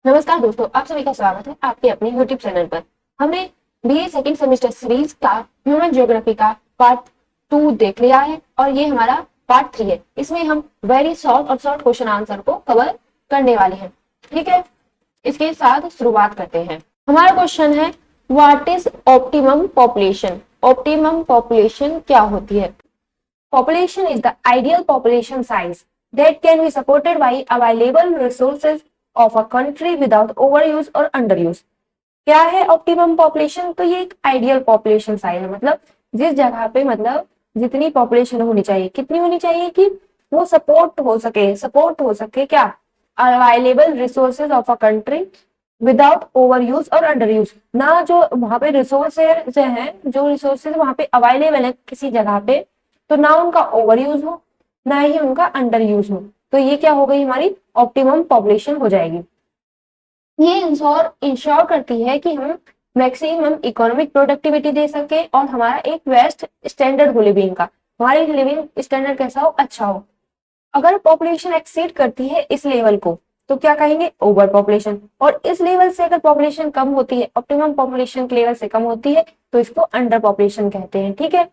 नमस्कार दोस्तों, आप सभी का स्वागत है आपके अपने YouTube चैनल पर। हमने बीए सेकंड सेमेस्टर सीरीज का ह्यूमन ज्योग्राफी का पार्ट 2 देख लिया है और ये हमारा पार्ट 3 है। इसमें हम वेरी शॉर्ट क्वेश्चन आंसर को कवर करने वाले हैं। ठीक है, इसके साथ शुरुआत करते हैं। हमारा क्वेश्चन है, what is optimum population? Optimum population क्या होती है? Population is the ideal population size that can be supported by available resources of a country without overuse or underuse. क्या है ऑप्टिमम पॉपुलेशन? तो ये एक आइडियल पॉपुलेशन साइज है, मतलब जिस जगह पे मतलब जितनी पॉपुलेशन होनी चाहिए, कितनी होनी चाहिए कि वो सपोर्ट हो सके क्या? Available resources of a country without over use और अंडर यूज। ना जो वहां पे रिसोर्सेज है, जो रिसोर्सेज वहां पे अवेलेबल है किसी जगह पे, तो ना उनका ओवर यूज हो ना ही उनका अंडर यूज हो। तो ये क्या हो गई, हमारी ऑप्टिमम पॉपुलेशन हो जाएगी। ये इंश्योर करती है कि हम मैक्सिमम इकोनॉमिक प्रोडक्टिविटी दे सके और हमारा एक बेस्ट स्टैंडर्ड हो लिविंग का, हमारी लिविंग स्टैंडर्ड कैसा हो, अच्छा हो। अगर पॉपुलेशन एक्सीड करती है इस लेवल को तो क्या कहेंगे, ओवर पॉपुलेशन। और इस लेवल से अगर पॉपुलेशन कम होती है, ऑप्टिमम पॉपुलेशन के लेवल से कम होती है, तो इसको अंडर पॉपुलेशन कहते हैं। ठीक है,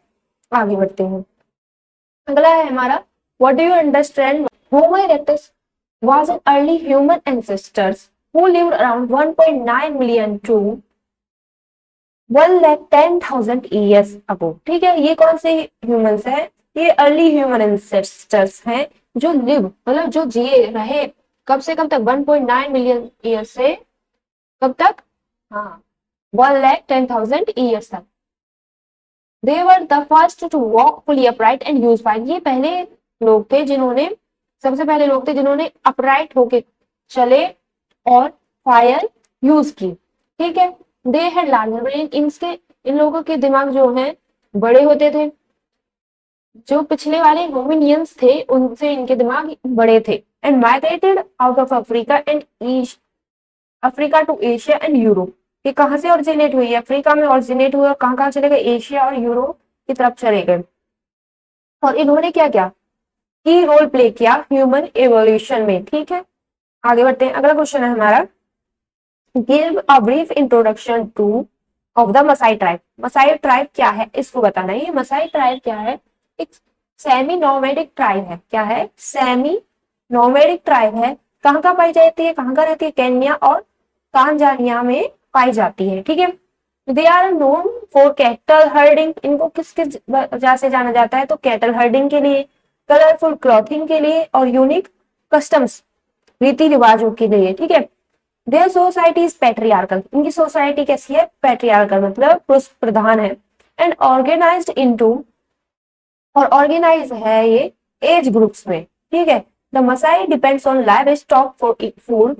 आगे बढ़ते हैं। अगला है हमारा, what do you understand? Homo erectus was an early human ancestors who lived around 1.9 million to 1,10,000 years ago। ठीक है, ये कौन से ह्यूमंस है? ये अर्ली ह्यूमन एंसेस्टर्स हैं जो लिव मतलब जो जिए रहे कब से कब तक, 1.9 मिलियन ईयर से कब तक, हाँ 1,10,000 ईयर्स तक। They were the first to walk fully upright and use fire। ये पहले लोग थे जिन्होंने, सबसे पहले लोग थे जिन्होंने अपराइट होके चले और फायर यूज की। ठीक है, दे हैड लार्जर ब्रेन। इन लोगों के दिमाग जो है बड़े होते थे। जो पिछले वाले होमिनियंस थे उनसे इनके दिमाग बड़े थे। And migrated out of Africa to Asia and Europe. ये कहाँ से ऑरिजिनेट हुई है? अफ्रीका में ऑरिजिनेट हुआ, कहाँ कहाँ चले गए? एशिया और यूरोप की तरफ चले गए। और इन्होंने क्या क्या की रोल प्ले किया ह्यूमन एवोल्यूशन में। ठीक है, आगे बढ़ते हैं। अगला क्वेश्चन है हमारा, give a brief introduction to of the Maasai tribe. Maasai tribe क्या है इसको बताना है। ये मसाई ट्राइब क्या है? एक सेमी नोमैडिक ट्राइब है। क्या है? सेमी नोमैडिक ट्राइब है। कहाँ कहाँ पाई जाती है, कहाँ कहाँ रहती है? केन्या और तांजानिया में पाई जाती है। ठीक है, they are known for cattle herding. इनको किस किस वजह से जाना जाता है? तो कैटल हर्डिंग के लिए, कलरफुल क्लॉथिंग के लिए और यूनिक कस्टम्स रीति रिवाजों के लिए। ठीक है, देयर सोसाइटी इज पैट्रियार्कल। इनकी सोसाइटी कैसी है? पैट्रियार्कल मतलब पुरुष प्रधान है। एंड ऑर्गेनाइज्ड इनटू, और ऑर्गेनाइज है ये एज ग्रुप्स में। ठीक है, the Maasai depends on livestock for food.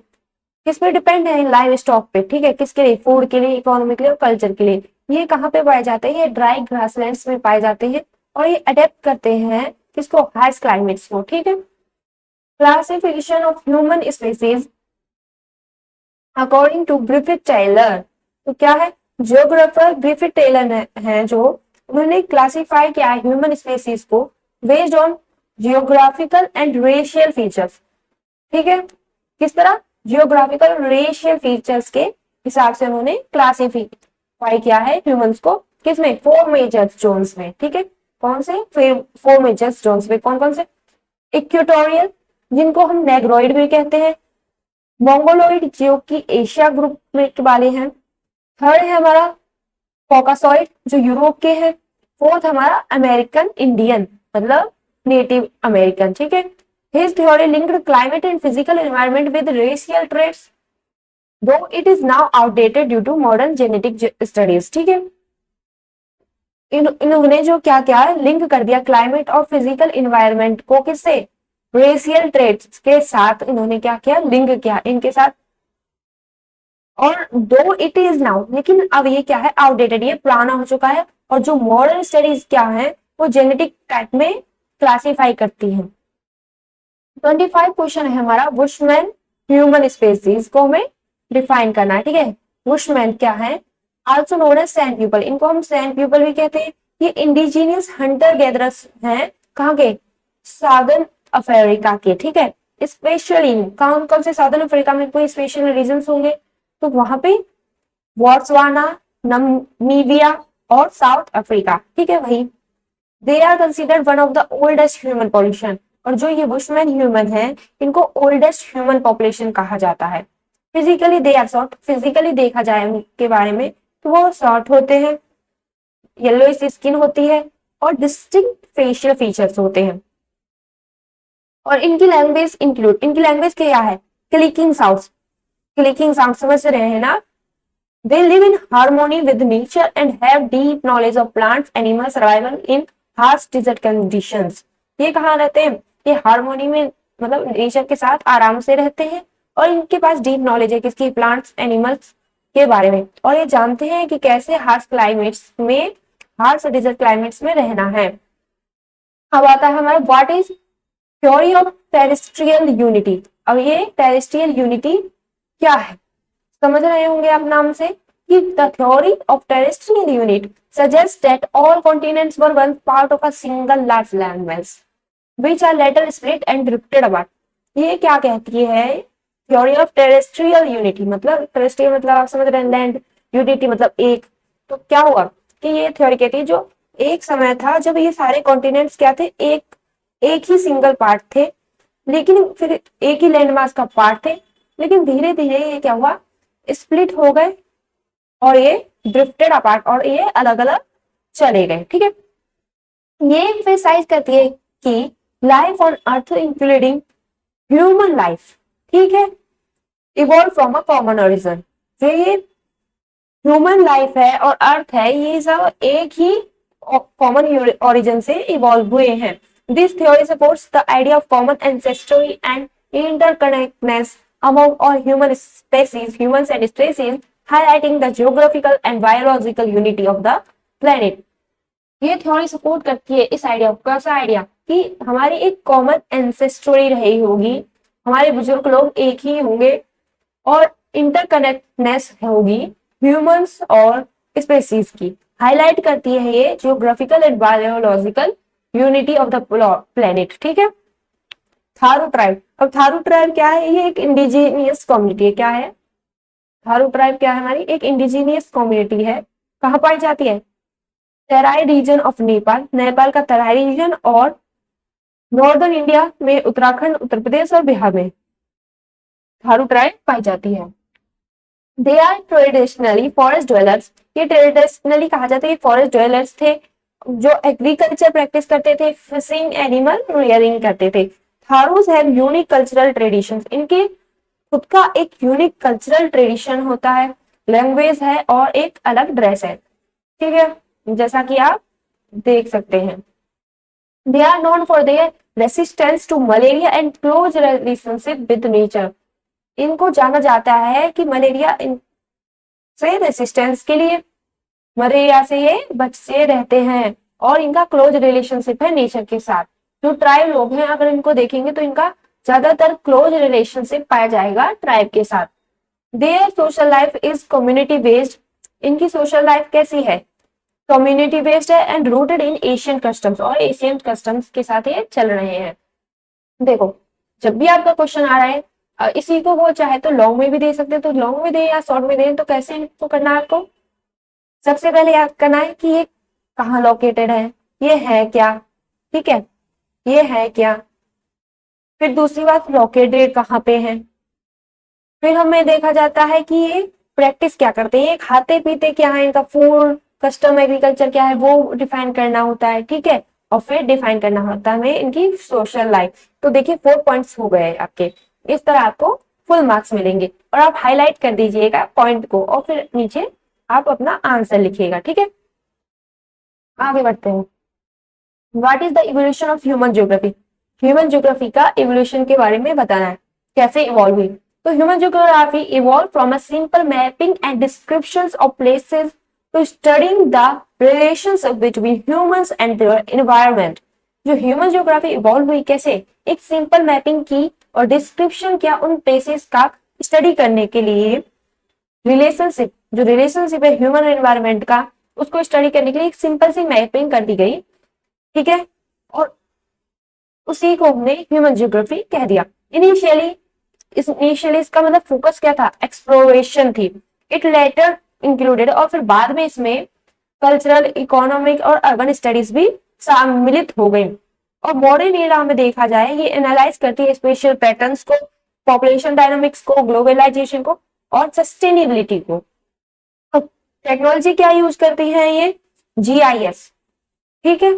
किस पे डिपेंड है? लाइव स्टॉक पे। ठीक है, किसके लिए? फूड के लिए, इकोनॉमी के लिए और कल्चर के लिए। ये कहाँ पे पाए जाते हैं? ये ड्राई ग्रासलैंड्स में पाए जाते हैं और ये अडेप्ट करते हैं किसको? हार्श क्लाइमेट्स को। ठीक है, classification of human species according to Griffith Taylor. तो क्या है? जियोग्राफर ग्रिफिथ टेलर है जो उन्होंने क्लासिफाई किया है ह्यूमन स्पीसीज को based on geographical and racial features. ठीक है, किस तरह? जियोग्राफिकल रेशियल फीचर्स के हिसाब से उन्होंने क्लासिफाई किया है ह्यूमंस को। किसमें? 4 मेजर जोन्स में। ठीक है, कौन से? 4 मेजर जोन्स में। कौन कौन से? इक्वेटोरियल, जिनको हम नेग्रोइड भी कहते हैं। मोंगोलोइड जो कि एशिया ग्रुप में वाले हैं। थर्ड है हमारा कॉकासॉइड जो यूरोप के हैं। फोर्थ हमारा अमेरिकन इंडियन मतलब नेटिव अमेरिकन। ठीक है, his theory linked climate and physical environment with racial traits though it is now outdated due to modern genetic studies. ठीक है, इन्होंने जो क्या क्या लिंक कर दिया क्लाइमेट और फिजिकल एनवायरनमेंट को, किससे? रेशियल ट्रेट्स के साथ इन्होंने क्या किया? लिंक किया इनके साथ। और दो इट इज नाउ, लेकिन अब ये क्या है? आउटडेटेड, ये पुराना हो चुका है। और जो मॉडर्न स्टडीज क्या है वो जेनेटिक टाइप में क्लासिफाई करती हैं। 25 क्वेश्चन है हमारा, बुशमैन ह्यूमन स्पीसीज को हमें डिफाइन करना है। ठीक है, बुशमैन क्या है? Also known as sand people. इनको हम सैंड पीपल भी कहते हैं। ये इंडिजीनियस हंटर गैदरर्स हैं। कहाँ के? साउदर्न अफ्रीका के। ठीक है, स्पेशली कौन कौन से साउदर्न अफ्रीका में कोई स्पेशल रीजन होंगे, तो वहां पे बोत्सवाना, नमीबिया और साउथ अफ्रीका, ठीक है वही। They are considered one of the oldest human population, और जो ये बुशमैन ह्यूमन है इनको ओल्डेस्ट ह्यूमन पॉपुलेशन कहा जाता है। Physically they are short, physically देखा जाए उनके बारे में तो वो शॉर्ट होते हैं, येलो स्किन होती है और डिस्टिंक्ट फेशियल फीचर्स होते हैं। और इनकी लैंग्वेज इंक्लूड, इनकी लैंग्वेज क्या है, क्लिकिंग साउंड्स, क्लिकिंग साउंड समझ रहे हैं ना। They live in harmony with nature and have deep knowledge of plants, animal survival in harsh desert conditions. ये कहाँ रहते हैं, ये हारमोनी में मतलब नेचर के साथ आराम से रहते हैं और इनके पास डीप नॉलेज है किसकी, प्लांट्स एनिमल्स के बारे में, और ये जानते हैं कि कैसे हार्श क्लाइमेट्स में, हार्श डेजर्ट क्लाइमेट्स में रहना है। अब आता है हमारा what is theory of terrestrial unity. अब ये टेरेस्ट्रियल यूनिटी क्या है, समझ रहे होंगे आप नाम से कि the theory of terrestrial unit suggest that all continents were once part of a single large landmass which are later split and drifted apart. ये क्या कहती है, थ्योरी ऑफ टेरेस्ट्रियल यूनिटी मतलब टेरेस्ट्रियल मतलब आप समझ रहे हैं लैंड, यूनिटी मतलब एक। तो क्या हुआ कि ये थ्योरी कहती है जो एक समय था जब ये सारे कॉन्टिनेंट्स क्या थे, एक ही सिंगल पार्ट थे, लेकिन फिर एक ही लैंड मास का पार्ट थे, लेकिन धीरे धीरे ये क्या हुआ, स्प्लिट हो गए और ये ड्रिफ्टेड अपार्ट और ये अलग अलग चले गए, ठीक है। ये एम्फसाइज करती है कि life on earth including human life, ठीक है, evolve from a common origin. जो ये ह्यूमन लाइफ है और अर्थ है ये सब एक ही कॉमन ओरिजिन से इवॉल्व हुए हैं। This theory supports the idea of common ancestry and interconnectedness among all human species, humans and species, highlighting the geographical and biological unity of the planet. ये थ्योरी सपोर्ट करती है इस idea को, कैसा idea कि हमारी एक कॉमन एंसेस्ट्री रही होगी, हमारे बुजुर्ग लोग एक ही होंगे और इंटरकनेक्टनेस होगी ह्यूमंस और स्पेसीज की। हाईलाइट करती है ये geographical and biological unity of the planet, ठीक है। थारू ट्राइब, अब थारू ट्राइब क्या है, ये एक इंडिजीनियस कम्युनिटी है। क्या है थारू ट्राइब, क्या है हमारी एक इंडिजीनियस कम्युनिटी है। कहाँ पाई जाती है, तराई रीजन ऑफ नेपाल, नेपाल का तराई रीजन और नॉर्दर्न इंडिया में उत्तराखंड, उत्तर प्रदेश और बिहार में थारू ट्राइब पाई जाती है। They are traditionally forest dwellers, ये ट्रेडिशनली कहा जाता है फॉरेस्ट ड्वेलर्स थे जो एग्रीकल्चर प्रैक्टिस करते थे, फिशिंग, एनिमल रियरिंग करते थे। थारूज हैव यूनिक कल्चरल ट्रेडिशंस, इनके खुद का एक यूनिक कल्चरल ट्रेडिशन होता है, लैंग्वेज है और एक अलग ड्रेस है, ठीक है, जैसा कि आप देख सकते हैं। They are known for their resistance to malaria and close relationship with nature, इनको जाना जाता है कि मलेरिया से रेसिस्टेंस के लिए, मलेरिया से ये बचे रहते हैं और इनका क्लोज रिलेशनशिप है नेचर के साथ। जो ट्राइब लोग हैं अगर इनको देखेंगे तो इनका ज्यादातर क्लोज रिलेशनशिप पाया जाएगा ट्राइब के साथ। Their social life is community based, इनकी सोशल लाइफ कैसी है, कम्युनिटी बेस्ड है and rooted in Asian customs, और एशियन कस्टम्स के साथ ये चल रहे हैं। देखो जब भी आपका क्वेश्चन आ रहा है इसी को वो चाहे तो लॉन्ग में भी दे सकते हैं, तो लॉन्ग में दे या शॉर्ट में दे, तो कैसे इनको करना है आपको, सबसे पहले याद करना है कि ये कहाँ लोकेटेड है, ये है क्या, ठीक है, ये है क्या, फिर दूसरी बात लोकेटेड कहाँ पे है, फिर हमें देखा जाता है कि ये प्रैक्टिस क्या करते हैं, ये खाते पीते क्या है, इनका फूड कस्टम एग्रीकल्चर क्या है वो डिफाइन करना होता है, ठीक है, और फिर डिफाइन करना होता है हमें इनकी सोशल लाइफ। तो देखिए 4 पॉइंट्स हो गए आपके, इस तरह आपको फुल मार्क्स मिलेंगे और आप हाईलाइट कर दीजिएगा पॉइंट को और फिर नीचे आप अपना आंसर लिखिएगा, ठीक है। आगे बढ़ते हैं। What is the evolution of human geography, human geography का इवोल्यूशन के बारे में बताना है, कैसे इवॉल्व हुई। तो human geography evolve from a simple mapping and descriptions of places to studying the relationship between humans and their environment. जो ह्यूमन ज्योग्राफी इवॉल्व हुई कैसे, एक सिंपल मैपिंग की और डिस्क्रिप्शन किया उन प्लेसेस का स्टडी करने के लिए, रिलेशनशिप जो रिलेशनशिप है ह्यूमन एनवायरनमेंट का उसको स्टडी करने के लिए एक सिंपल सी मैपिंग कर दी गई, ठीक है, और उसी को हमने ह्यूमन ज्योग्राफी कह दिया। इनिशियली इसका मतलब फोकस क्या था, एक्सप्लोरेशन थी। इट लेटर इंक्लूडेड, और फिर बाद में इसमें कल्चरल, इकोनॉमिक और अर्बन स्टडीज भी सम्मिलित हो गई। और मॉडर्न एरा में देखा जाए ये एनालाइज करती है स्पेशल पैटर्न्स को, पॉपुलेशन डायनामिक्स को, ग्लोबलाइजेशन को और सस्टेनेबिलिटी को। टेक्नोलॉजी क्या यूज करती है ये, जीआईएस, ठीक है।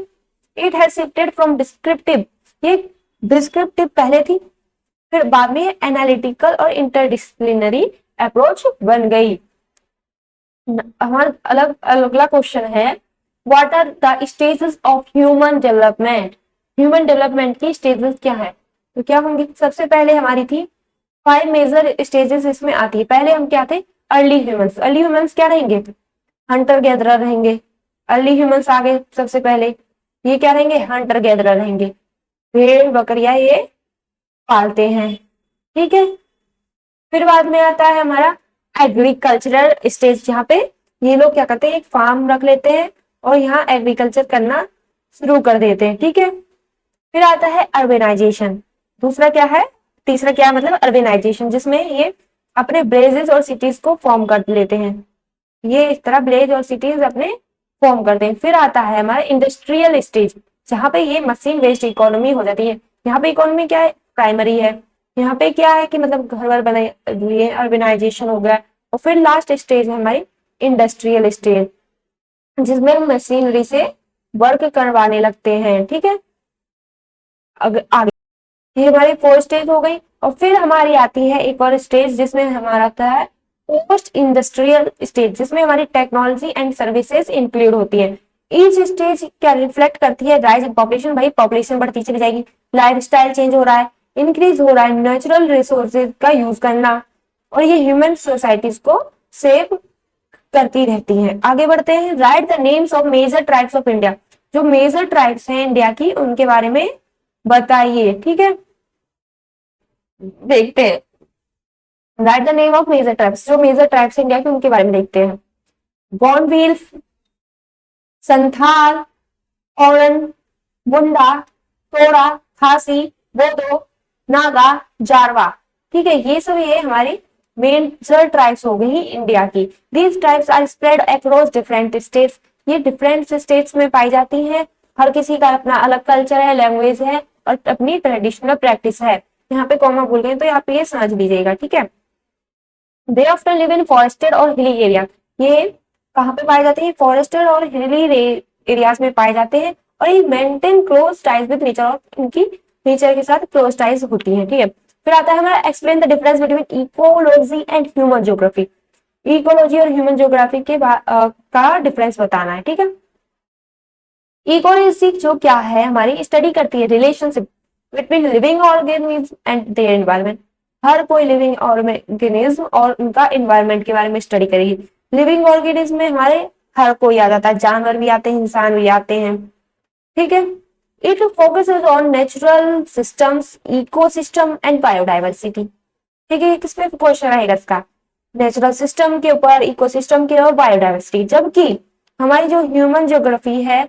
It has shifted from descriptive, ये डिस्क्रिप्टिव पहले थी, फिर बाद में एनालिटिकल और इंटरडिसिप्लिनरी अप्रोच बन गई। हमारा अगला क्वेश्चन है, what are the stages of human development. Human development की स्टेजेस क्या है, तो क्या होंगी, सबसे पहले हमारी थी 5 मेजर स्टेजेस इसमें आती है। पहले हम क्या थे, अर्ली ह्यूमंस। अर्ली ह्यूमंस क्या रहेंगे, हंटर गैदरर रहेंगे। अर्ली ह्यूमंस आगे सबसे पहले, ये क्या रहेंगे, हंटर गैदरर रहेंगे, भेड़ बकरियां ये पालते हैं, ठीक है। फिर बाद में आता है हमारा एग्रीकल्चरल स्टेज, जहाँ पे ये लोग क्या करते हैं, एक फार्म रख लेते हैं और यहाँ एग्रीकल्चर करना शुरू कर देते हैं, ठीक है। फिर आता है अर्बेनाइजेशन, दूसरा क्या है, तीसरा क्या है, मतलब अर्बेनाइजेशन, जिसमें ये अपने विलेजेस और सिटीज को फॉर्म कर लेते हैं। ये इस तरह विलेज और सिटीज अपने फॉर्म करते हैं। फिर आता है हमारा इंडस्ट्रियल स्टेज, जहाँ पे ये मशीन बेस्ड इकोनॉमी हो जाती है। यहाँ पे इकोनॉमी क्या है, प्राइमरी है। यहाँ पे क्या है कि मतलब घर वर बने, ये अर्बेनाइजेशन हो गया। और फिर लास्ट स्टेज है हमारी इंडस्ट्रियल स्टेज, जिसमें हम मशीनरी से वर्क करवाने लगते हैं, ठीक है। आगे ये हमारी 4 स्टेज हो गई। और फिर हमारी आती है एक और स्टेज, जिसमें हमारा आता है पोस्ट इंडस्ट्रियल स्टेज, जिसमें हमारी टेक्नोलॉजी एंड सर्विसेज इंक्लूड होती है। ईच स्टेज क्या रिफ्लेक्ट करती है, राइज इन पॉपुलेशन, भाई पॉपुलेशन बढ़ती चली जाएगी, लाइफस्टाइल चेंज हो रहा है, इंक्रीज हो रहा है, नेचुरल रिसोर्सेज का यूज करना, और ये ह्यूमन सोसाइटीज को सेव करती रहती हैं। आगे बढ़ते हैं, write the names of major tribes of India. जो मेजर ट्राइब्स हैं इंडिया की, उनके बारे में बताइए, ठीक है। देखते हैं, write the name of major tribes, जो मेजर ट्राइब्स इंडिया के उनके बारे में देखते हैं। गोंडवील, संथाल, औरन, मुंडा, तोड़ा, खासी, बोडो, नागा, जारवा, ठीक है। ये सब ये हमारी मेजर ट्राइब्स हो गई इंडिया की। These tribes are spread across different states, ये डिफरेंट स्टेट्स में पाई जाती हैं। हर किसी का अपना अलग कल्चर है, लैंग्वेज है और अपनी ट्रेडिशनल प्रैक्टिस है। यहाँ पे कॉमा भूल गए तो यहाँ पे ये समझ लीजिएगा, ठीक है। दे ऑफ्टन लिव इन फॉरेस्टेड और हिली एरिया, ये कहाँ पे पाए जाते हैं, फॉरेस्टेड और हिली एरियाज में पाए जाते हैं। और ये maintain close ties with nature, और इनकी नेचर के साथ क्लोज टाइज होती है, ठीक है। फिर आता है हमारा explain the difference between ecology and human geography. Ecology और ह्यूमन ज्योग्राफी के का डिफरेंस बताना है, ठीक है। इकोलॉजी जो क्या है, हमारी स्टडी करती है relationship between living organism and their environment. हर कोई लिविंग ऑर्गेनिज्म और उनका एनवायरनमेंट के बारे में स्टडी करेगी। लिविंग ऑर्गेनिज्म में हमारे हर कोई आ जाता है, जानवर भी आते हैं, इंसान भी आते हैं, ठीक है। It focuses on natural systems, ecosystem and biodiversity, ठीक है। किस पे क्वेश्चन रहेगा इसका, नेचुरल सिस्टम के ऊपर, इकोसिस्टम के और बायोडाइवर्सिटी। जबकि हमारी जो ह्यूमन ज्योग्राफी है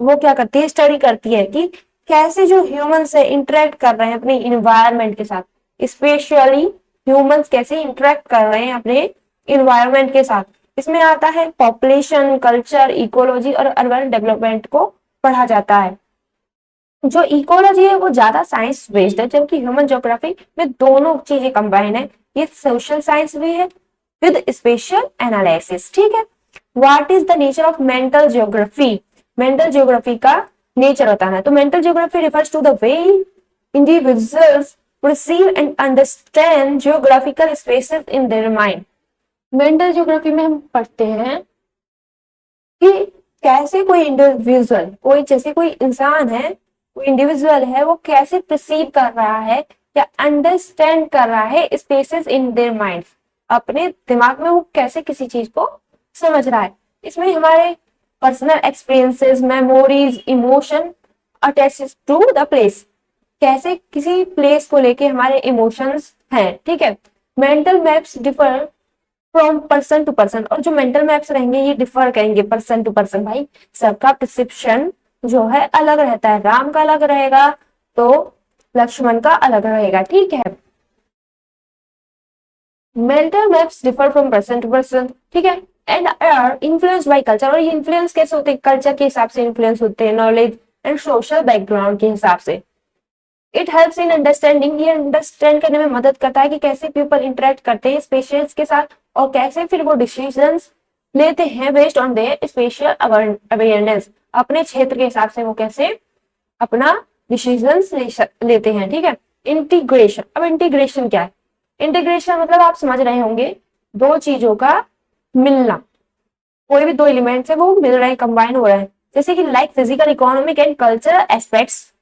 वो क्या करती है, स्टडी करती है कि कैसे जो ह्यूमंस है इंटरेक्ट कर रहे हैं अपने इन्वायरमेंट के साथ, स्पेशली ह्यूमंस कैसे इंटरेक्ट कर रहे हैं अपने इन्वायरमेंट के साथ। इसमें आता है पॉपुलेशन, कल्चर, इकोलॉजी और अर्बन डेवलपमेंट को पढ़ा जाता है। जो इकोलॉजी है वो ज्यादा साइंस बेस्ड है, जबकि ह्यूमन ज्योग्राफी में दोनों चीजें कंबाइन है। ये सोशल साइंस भी है विद स्पेशल एनालिसिस, ठीक है। What is the nature of mental geography, mental geography का नेचर बताना है। तो mental geography refers to the way individuals perceive and understand geographical spaces in their mind। Mental geography में हम पढ़ते हैं कि कैसे कोई इंडिविजुअल, कोई जैसे कोई इंसान है, कोई इंडिविजुअल है, वो कैसे परसीव कर रहा है या अंडरस्टैंड कर रहा है स्पेसेस इन देयर माइंड, अपने दिमाग में वो कैसे किसी चीज को समझ रहा है। इसमें हमारे personal experiences, memories, emotion attach to the place, कैसे किसी प्लेस को लेके हमारे इमोशंस हैं, ठीक है। Mental maps differ from person to person, और जो मेंटल मैप्स रहेंगे ये डिफर करेंगे पर्सन टू पर्सन। भाई सबका परसेप्शन जो है अलग रहता है, राम का अलग रहेगा तो लक्ष्मण का अलग रहेगा, ठीक है। Mental maps differ from person to person, ठीक है, and are influenced by culture. और ये इन्फ्लुएंस कैसे होते हैं? कल्चर के हिसाब से इन्फ्लुएंस होते हैं, नॉलेज एंड सोशल बैकग्राउंड के हिसाब से। इट हेल्प्स इन अंडरस्टैंडिंग, ये अंडरस्टैंड करने में मदद करता है कि कैसे पीपल इंटरेक्ट करते हैं स्पेशियल्स के साथ और कैसे फिर वो डिसीजंस लेते हैं based on their special awareness. अपने क्षेत्र के हिसाब से वो कैसे अपना डिसीजंस लेते हैं, ठीक है। इंटीग्रेशन, अब इंटीग्रेशन क्या है? इंटीग्रेशन मतलब आप समझ रहे होंगे, दो चीजों का मिलना, कोई भी दो एलिमेंट्स है वो मिल रहे हैं, कंबाइन हो रहे हैं, जैसे कि like physical, economic and cultural aspects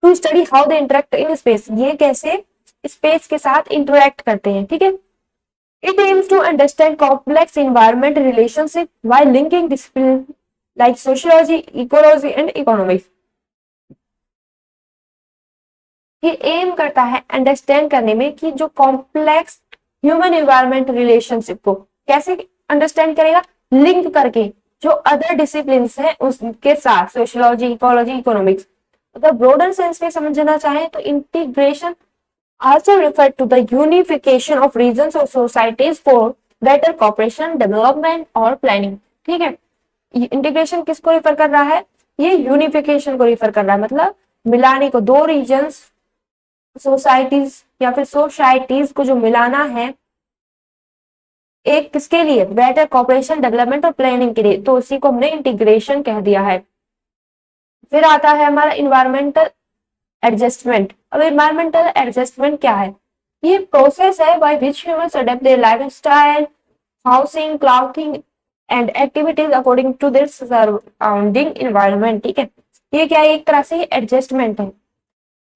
to study how they interact in space. ये कैसे स्पेस के साथ इंटरेक्ट करते हैं, ठीक है। It aims to understand complex environment relationship while linking discipline like sociology, ecology and economics. ये एम करता है अंडरस्टैंड करने में कि जो कॉम्प्लेक्स ह्यूमन इन्वायरमेंट रिलेशनशिप को कैसे अंडरस्टैंड करेगा, लिंक करके जो अदर डिसिप्लिन है उसके साथ, सोशियोलॉजी, इकोलॉजी, इकोनॉमिक्स। अगर ब्रॉडर सेंस में समझना चाहे तो integration also refer to the unification of regions or societies for better cooperation, development और planning, ठीक है। इंटीग्रेशन किसको रिफर कर रहा है? ये यूनिफिकेशन को रिफर कर रहा है, मतलब मिलाने को, दो रीजन्स, सोसाइटीज या फिर सोसाइटीज को जो मिलाना है एक किसके लिए? बेटर कॉपरेशन, डेवलपमेंट और प्लानिंग के लिए, तो उसी को हमने इंटीग्रेशन कह दिया है। फिर आता है हमारा इन्वायरमेंटल एडजस्टमेंट। अब इन्वायरमेंटल एडजस्टमेंट क्या है? ये प्रोसेस है by which humans adopt their lifestyle, housing, clothing and activities according to their surrounding environment, ठीक है। ये क्या है? एक तरह से एडजस्टमेंट है,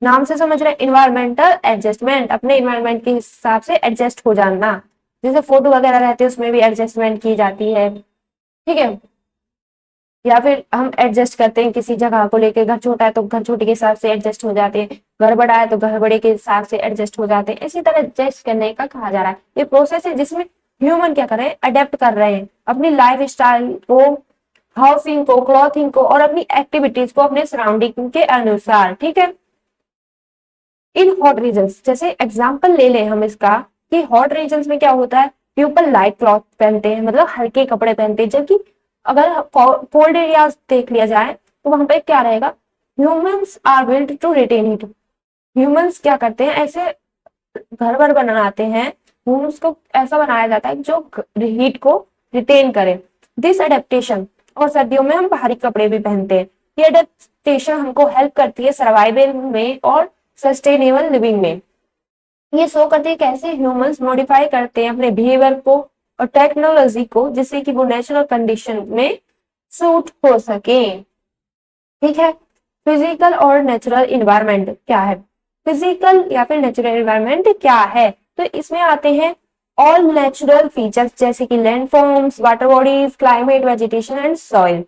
नाम से समझ रहे हैं, इन्वायरमेंटल एडजस्टमेंट, अपने इन्वायरमेंट के हिसाब से एडजस्ट हो जाना। जैसे फोटो वगैरह रहते हैं उसमें भी एडजस्टमेंट की जाती है, ठीक है। या फिर हम एडजस्ट करते हैं किसी जगह को लेके, घर छोटा है तो घर छोटे के हिसाब से एडजस्ट हो जाते हैं, घर बड़ा है तो घर बड़े के हिसाब से एडजस्ट हो जाते हैं। इसी तरह एडजस्ट करने का कहा जा रहा है। ये प्रोसेस है जिसमें ह्यूमन क्या कर रहे हैं? अडेप्ट कर रहे हैं अपनी लाइफ स्टाइल को, हाउसिंग को, क्लॉथिंग को और अपनी एक्टिविटीज को अपने सराउंडिंग के अनुसार, ठीक है। इन हॉट रीजन्स, जैसे एग्जाम्पल ले लें हम इसका कि हॉट रीजन्स में क्या होता है? पीपल लाइट क्लॉथ पहनते हैं, मतलब हल्के कपड़े पहनते हैं, जबकि अगर कोल्ड एरियाज देख लिया जाए तो वहां पे क्या रहेगा? Humans are built to retain heat. Humans क्या करते हैं? ऐसे घर वर बनाते हैं, होम्स को ऐसा बनाया जाता है जो हीट को रिटेन करे। दिस अडेप्टेशन, और सर्दियों में हम भारी कपड़े भी पहनते हैं। ये अडेप्टेशन हमको हेल्प करती है सर्वाइवल में और सस्टेनेबल लिविंग में। ये शो करती है कैसे ह्यूमंस मॉडिफाई करते हैं अपने बिहेवियर को और टेक्नोलॉजी को, जिससे कि वो नेचुरल कंडीशन में सूट हो सके, ठीक है। फिजिकल और नेचुरल इन्वायरमेंट क्या है? फिजिकल या फिर नेचुरल इन्वायरमेंट क्या है? तो इसमें आते हैं ऑल नेचुरल फीचर्स, जैसे कि landforms, water bodies, climate, vegetation and soil.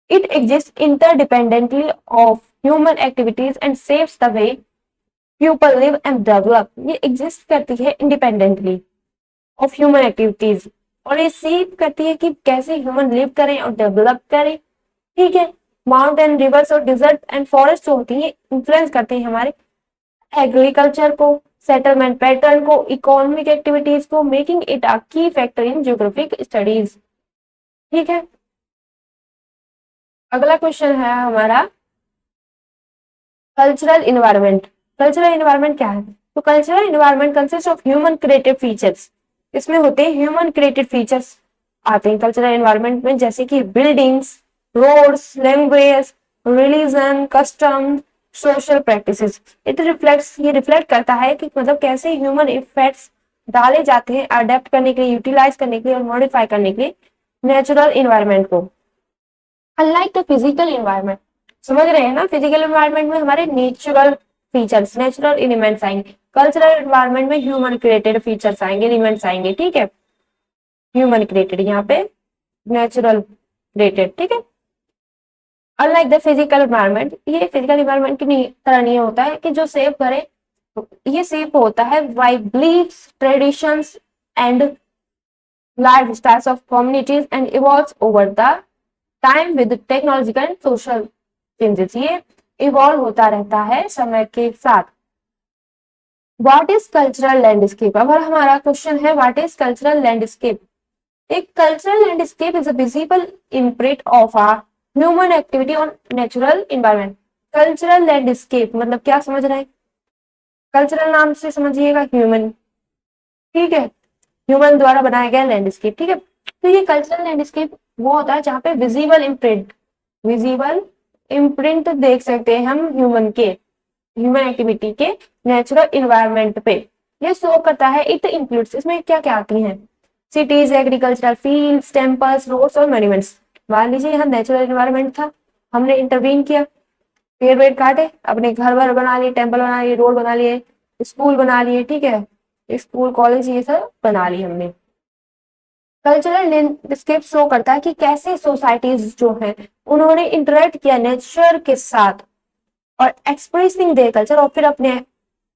It exist interdependently of human activities and saves the way people live and develop. ये एग्जिस्ट करती है इंडिपेंडेंटली ऑफ ह्यूमन एक्टिविटीज, और ये सेव करती है कि कैसे ह्यूमन लिव करें और डेवलप करें, ठीक है। माउंटेन, रिवर्स और डिजर्ट एंड फॉरेस्ट जो होती है इन्फ्लुएंस करते हैं हमारे एग्रीकल्चर को, सेटलमेंट पैटर्न को, इकोनॉमिक एक्टिविटीज को, मेकिंग इट अ की फैक्टर इन ज्योग्राफिक स्टडीज, ठीक है। अगला क्वेश्चन है हमारा कल्चरल इन्वायरमेंट। कल्चरल इन्वायरमेंट क्या है? तो cultural environment consist of human created features. इसमें होते हैं ह्यूमन क्रिएटेड फीचर्स आते हैं कल्चरल इन्वायरमेंट में, जैसे कि buildings, roads, language, religion, custom, social practices. It reflects, ये रिफ्लेक्ट करता है कि मतलब कैसे ह्यूमन इफेक्ट्स डाले जाते हैं अडेप्ट करने के लिए, यूटिलाइज करने के लिए और मॉडिफाई करने के लिए नेचुरल इन्वायरमेंट को। अनलाइक द फिजिकल इन्वायरमेंट, समझ रहे हैं ना, फिजिकल इन्वायरमेंट में हमारे नेचुरल फीचर्स, नेचुरल एलिमेंट्स आएंगे, कल्चरल इन्वायरमेंट में ह्यूमन क्रिएटेड फीचर्स आएंगे, एलिमेंट्स आएंगे, ठीक है। ह्यूमन क्रिएटेड, यहाँ पे नेचुरल क्रिएटेड, ठीक है। अनलाइक द फिजिकल इन्वायरमेंट, ये फिजिकल इन्वायरमेंट की तरह नहीं होता है कि जो सेव करे, ये सेव होता है by beliefs, traditions and life styles of communities and evolves over the time with technological and social changes. ये इवॉल्व होता रहता है समय के साथ। What is cultural landscape? अगर हमारा क्वेश्चन है व्हाट इज कल्चरल लैंडस्केप, एक cultural landscape is a visible imprint of a human activity on natural environment. Cultural landscape मतलब क्या समझ रहे हैं? कल्चरल नाम से समझिएगा ह्यूमन, ठीक है, ह्यूमन द्वारा बनाया गया लैंडस्केप, ठीक है। तो ये कल्चरल लैंडस्केप वो होता है जहाँ पे विजिबल इम्प्रिंट देख सकते हैं हम ह्यूमन एक्टिविटी के नेचुरल इन्वायरमेंट पे। ये शो करता है, इट इंक्लूड्स, इसमें क्या क्या आती हैं? Cities, agricultural fields, temples, roads और मॉन्यूमेंट्स। मान लीजिए यहाँ नेचुरल इन्वायरमेंट था, हमने इंटरवीन किया, पेड़ वेड़ काटे, अपने घर वर बना लिए, टेम्पल बना लिए, रोड बना लिए, स्कूल बना लिए, ठीक है, स्कूल कॉलेज ये सब बना लिए हमने। कल्चरल लैंडस्केप शो करता है कि कैसे सोसाइटीज जो है उन्होंने इंटरेक्ट किया नेचर के साथ और एक्सप्रेसिंग देयर कल्चर, और फिर अपने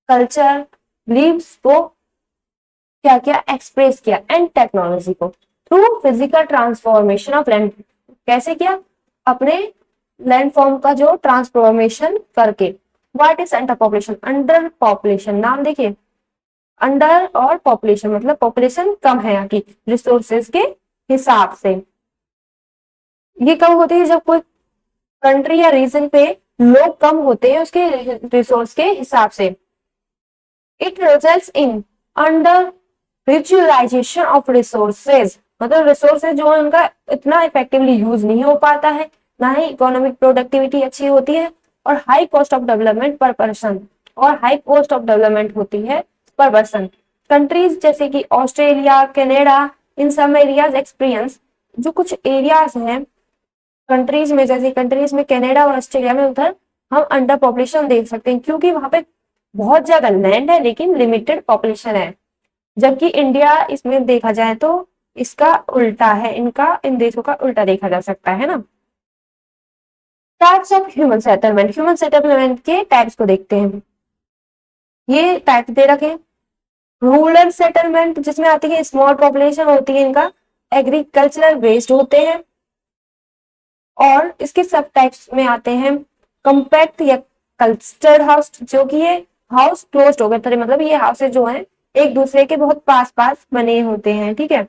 कल्चर बिलीव्स को क्या किया, एक्सप्रेस किया, एंड टेक्नोलॉजी को through physical transformation of land. कैसे किया? अपने लैंड फॉर्म का जो ट्रांसफॉर्मेशन करके। What is under population? Under population नाम देखिए, अंडर और पॉपुलेशन मतलब पॉपुलेशन कम है यहाँ की रिसोर्सेज के हिसाब से। ये कब होती है? जब कोई कंट्री या रीजन पे लोग कम होते हैं उसके रिसोर्स के हिसाब से। It results in under utilisation of resources, मतलब रिसोर्सेज जो है उनका इतना इफेक्टिवली यूज नहीं हो पाता है, ना ही इकोनॉमिक प्रोडक्टिविटी अच्छी होती है, और हाई कॉस्ट ऑफ डेवलपमेंट पर पर्सन, और हाई कॉस्ट ऑफ डेवलपमेंट होती है पर पर्सन। कंट्रीज जैसे कि ऑस्ट्रेलिया, कनाडा, इन सम एरियाज एक्सपीरियंस, जो कुछ एरियाज हैं कंट्रीज में, जैसे कंट्रीज में कनाडा और ऑस्ट्रेलिया में, उधर हम अंडर पॉपुलेशन देख सकते हैं क्योंकि वहां पे बहुत ज्यादा लैंड है लेकिन लिमिटेड पॉपुलेशन है। जबकि इंडिया इसमें देखा जाए तो इसका उल्टा है, इनका इन देशों का उल्टा देखा जा सकता है ना। टाइप्स ऑफ ह्यूमन सेटलमेंट के टाइप्स को देखते हैं। ये टाइप दे रखे, रूरल सेटलमेंट जिसमें आती है स्मॉल पॉपुलेशन होती है, इनका एग्रीकल्चरल बेस्ड होते हैं, और इसके सब टाइप्स में आते हैं कम्पैक्ट या क्लस्टर्ड हाउस, जो कि ये हाउस क्लोज्ड हो गए, मतलब ये हाउसेज जो हैं एक दूसरे के बहुत पास पास बने होते हैं, ठीक है।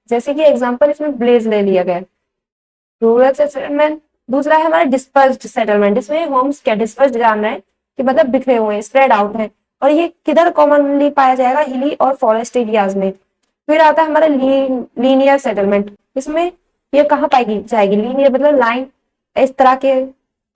जैसे कि एग्जांपल इसमें ब्लेज ले लिया गया, रूरल सेटलमेंट। दूसरा है हमारा डिस्पर्स्ड सेटलमेंट, इसमें होम्स क्या डिस्पर्स्ड जान रहे हैं कि मतलब बिखरे हुए हैं, स्प्रेड आउट है, और ये किधर कॉमनली पाया जाएगा? हिली और फॉरेस्ट एरियाज में। फिर आता है हमारा लीनियर सेटलमेंट, इसमें ये कहाँ पाई जाएगी? लीनियर मतलब लाइन इस तरह के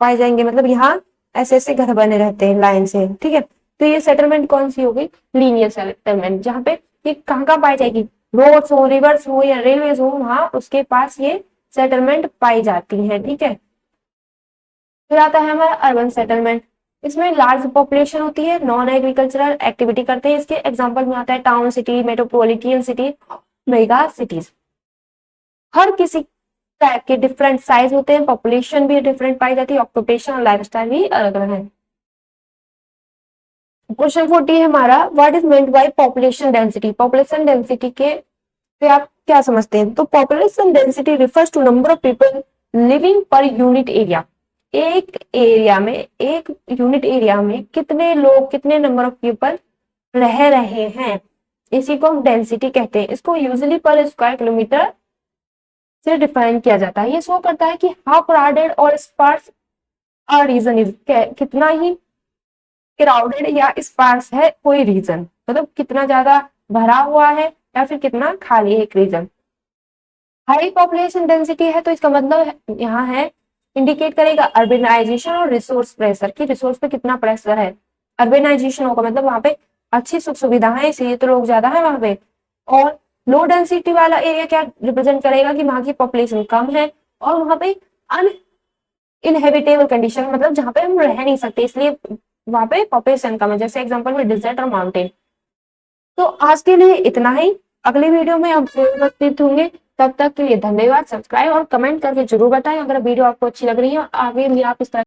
पाए जाएंगे, मतलब यहाँ ऐसे ऐसे घर बने रहते हैं लाइन से, ठीक है। तो ये सेटलमेंट कौन सी होगी? लीनियर सेटलमेंट, जहाँ पे ये कहाँ कहाँ पाई जाएगी? रोड्स हो, रिवर्स हो या रेलवेज हो, वहां उसके पास ये सेटलमेंट पाई जाती है, ठीक है। फिर आता है हमारा अर्बन सेटलमेंट, इसमें लार्ज पॉपुलेशन होती है, नॉन एग्रीकल्चरल एक्टिविटी करते हैं। इसके एग्जांपल में आता है town city, metropolitan city, mega cities. हर किसी टाइप के डिफरेंट साइज होते हैं, पॉपुलेशन भी डिफरेंट पाई जाती है, ऑक्यूपेशन और लाइफस्टाइल भी अलग अलग है। क्वेश्चन 40 है हमारा, what is meant by population density? Population density के से आप क्या समझते हैं? तो population density refers to number of people living per unit area. एक एरिया में, एक यूनिट एरिया में कितने लोग, कितने नंबर ऑफ पीपल रह रहे हैं, इसी को हम डेंसिटी कहते हैं। इसको यूजुअली पर स्क्वायर किलोमीटर से डिफाइन किया जाता है। ये शो करता है कि हाउ क्राउडेड और स्पार्स आर रीजन इज, कितना ही क्राउडेड या स्पार्स है कोई रीजन, मतलब कितना ज्यादा भरा हुआ है या फिर कितना खाली है एक रीजन। हाई पॉपुलेशन डेंसिटी है तो इसका मतलब यहाँ है, इंडिकेट करेगा अर्बेनाइजेशन और रिसोर्स प्रेशर, कि रिसोर्स पे कितना प्रेशर है। अर्बेनाइजेशन होगा मतलब वहां पे अच्छी सुख सुविधा है इसलिए तो लोग ज्यादा है वहां पे। और लो डेंसिटी वाला एरिया क्या रिप्रेजेंट करेगा? कि वहां की पॉपुलेशन कम है और वहां पे अन इनहेबिटेबल कंडीशन, मतलब जहाँ पे हम रह नहीं सकते इसलिए वहां पे पॉपुलेशन कम है, जैसे एग्जांपल में डिजर्ट और माउंटेन। तो आज के लिए इतना ही, अगले वीडियो में हम फिर उपस्थित होंगे। तब तक के लिए धन्यवाद। सब्सक्राइब और कमेंट करके जरूर बताएं अगर वीडियो आपको अच्छी लग रही है और आगे भी आप इस तरह